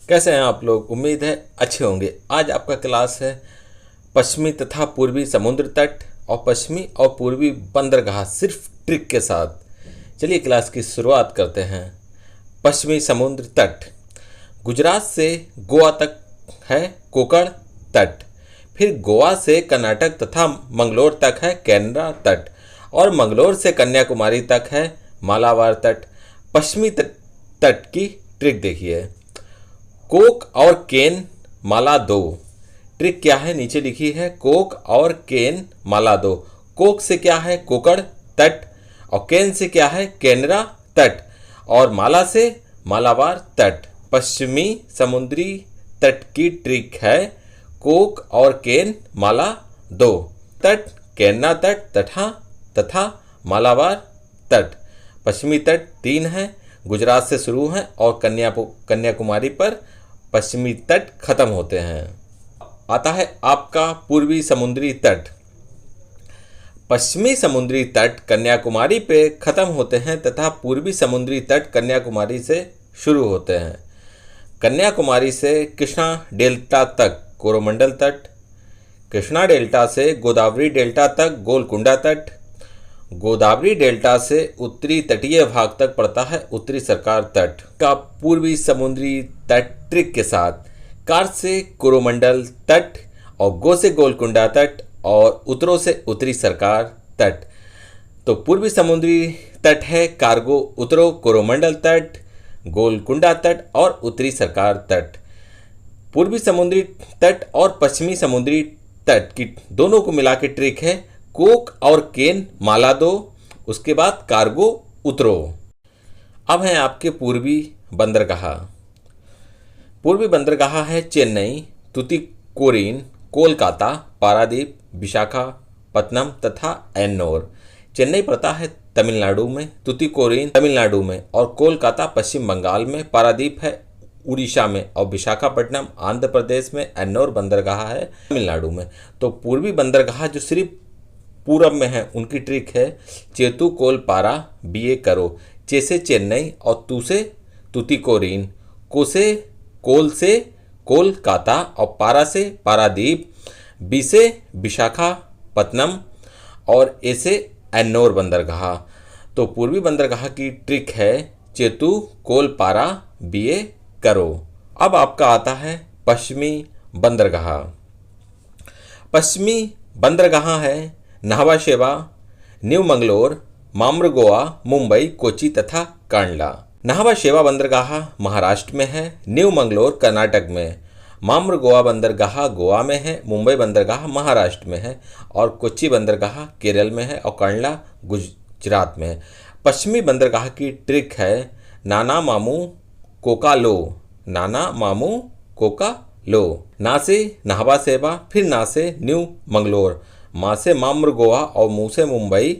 कैसे हैं आप लोग? उम्मीद है अच्छे होंगे। आज आपका क्लास है पश्चिमी तथा पूर्वी समुद्र तट और पश्चिमी और पूर्वी बंदरगाह सिर्फ ट्रिक के साथ। चलिए क्लास की शुरुआत करते हैं। पश्चिमी समुद्र तट गुजरात से गोवा तक है कोकण तट, फिर गोवा से कर्नाटक तथा मंगलोर तक है केनरा तट और मंगलोर से कन्याकुमारी तक है मालाबार तट। पश्चिमी तट की ट्रिक देखिए। कोक और केन माला दो। ट्रिक क्या है नीचे लिखी है, कोक और केन माला दो। कोक से क्या है कोकण तट और केन से क्या है केनरा तट और माला से मालाबार तट। पश्चिमी समुद्री तट की ट्रिक है कोक और केन माला दो। तट केनरा तट तथा मालाबार तट। पश्चिमी तट 3 है, गुजरात से शुरू हैं और कन्याकुमारी पर पश्चिमी तट खत्म होते हैं। आता है आपका पूर्वी समुद्री तट। पश्चिमी समुद्री तट कन्याकुमारी पे खत्म होते हैं तथा पूर्वी समुद्री तट कन्याकुमारी से शुरू होते हैं। कन्याकुमारी से कृष्णा डेल्टा तक कोरोमंडल तट, कृष्णा डेल्टा से गोदावरी डेल्टा तक गोलकुंडा तट, गोदावरी डेल्टा से उत्तरी तटीय भाग तक पड़ता है उत्तरी सरकार तट। का पूर्वी समुद्री तट ट्रिक के साथ कार से कोरोमंडल तट और गो से गोलकुंडा तट और उत्तरों से उत्तरी सरकार तट। तो पूर्वी समुद्री तट है कार्गो उत्तरो कोरोमंडल तट, गोलकुंडा तट और उत्तरी सरकार तट। पूर्वी समुद्री तट और पश्चिमी समुद्री तट की दोनों को मिला के ट्रिक है कोक और केन माला दो, उसके बाद कार्गो उतरो। अब हैं आपके पूर्वी बंदरगाह। पूर्वी बंदरगाह है चेन्नई, तुतीकोरिन, कोलकाता, पारादीप, विशाखापत्तनम तथा एन्नोर। चेन्नई पड़ता है तमिलनाडु में, तुतीकोरिन तमिलनाडु में और कोलकाता पश्चिम बंगाल में, पारादीप है उड़ीसा में और विशाखापट्टनम आंध्र प्रदेश में, एन्नोर बंदरगाह है तमिलनाडु में। तो पूर्वी बंदरगाह जो सिर्फ पूरब में है उनकी ट्रिक है चेतु कोल पारा बीए करो। चे से चेन्नई और तू से तुतीकोरिन, को से कोल से कोलकाता और पारा से पारादीप, बी से विशाखापत्तनम और ए से एन्नोर बंदरगाह। तो पूर्वी बंदरगाह की ट्रिक है चेतु कोल पारा बीए करो। अब आपका आता है पश्चिमी बंदरगाह। पश्चिमी बंदरगाह है नाहवा शेवा, न्यू मंगलोर, मामृगोवा, मुंबई, कोची तथा कांडला। नाहवा शेवा बंदरगाह महाराष्ट्र में है, न्यू मंगलोर कर्नाटक में, मामृगोवा बंदरगाह गोवा में है, मुंबई बंदरगाह महाराष्ट्र में है और कोच्चि बंदरगाह केरल में है और कांडला गुजरात में है। पश्चिमी बंदरगाह की ट्रिक है नाना मामू कोका लो, नाना मामू कोका लो। ना से नाहवा शेवा, फिर ना से न्यू मंगलोर, माँ से मामृगोवा और मुँह से मुंबई,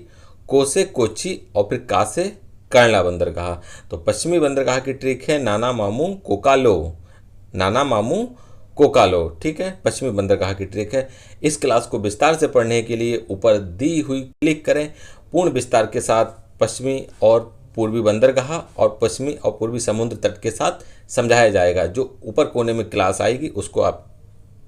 को से कोच्चि और फिर का से कांडला बंदरगाह। तो पश्चिमी बंदरगाह की ट्रिक है नाना मामू कोका लो, नाना मामू कोका लो। ठीक है, पश्चिमी बंदरगाह की ट्रिक है। इस क्लास को विस्तार से पढ़ने के लिए ऊपर दी हुई क्लिक करें। पूर्ण विस्तार के साथ पश्चिमी और पूर्वी बंदरगाह और पश्चिमी और पूर्वी समुद्र तट के साथ समझाया जाएगा। जो ऊपर कोने में क्लास आएगी उसको आप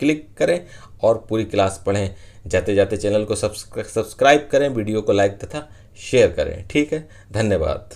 क्लिक करें और पूरी क्लास पढ़ें। जाते जाते चैनल को सब्सक्राइब करें, वीडियो को लाइक तथा शेयर करें। ठीक है, धन्यवाद।